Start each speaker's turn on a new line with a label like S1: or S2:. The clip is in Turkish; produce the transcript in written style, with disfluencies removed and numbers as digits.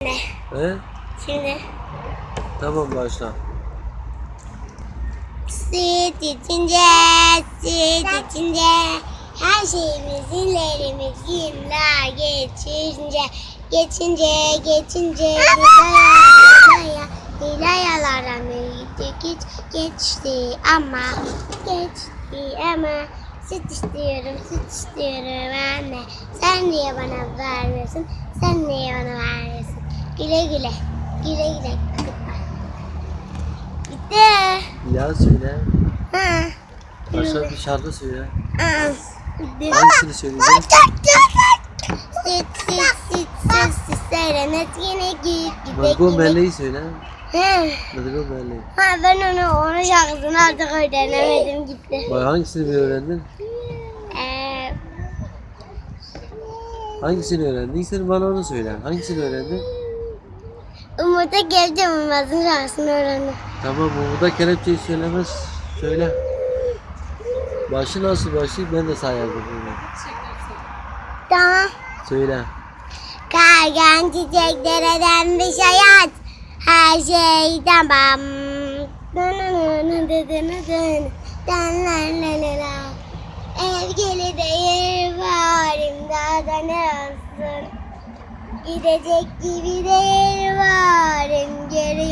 S1: He?
S2: Şimdi.
S1: Tamam başla.
S2: Süt içince, her şeyimiz, illerimiz, günler geçince, Hilayalardan geçti ama, süt istiyorum anne. Sen niye bana vermiyorsun, güle güle, Bitti.
S1: Ya söyle.
S2: Ha.
S1: Başka bir şarkı söyle.
S2: Bitti.
S1: Hangisini söyleyeceksin?
S2: Süt serenet yine
S1: Margot Belle'yi söyle.
S2: He.
S1: Margot Belle'yi.
S2: Ha, ben onun şarkısını artık öğrenemedim gitti.
S1: Bak hangisini bir öğrendin? Hangisini öğrendin? Sen bana onu söyle. Hangisini öğrendin?
S2: Umut'a geleceğim Umut'un şarkısını öğrendim.
S1: Tamam burada kelepçeyi söylemez. Söyle. Başı nasıl başı? Ben de sayardım.
S2: Tamam.
S1: Söyle.
S2: Kaygan çiçeklere denmiş hayat. Her şey tamam. Evgili değil var imdada ne olsun. Gidecek gibi değil varım geri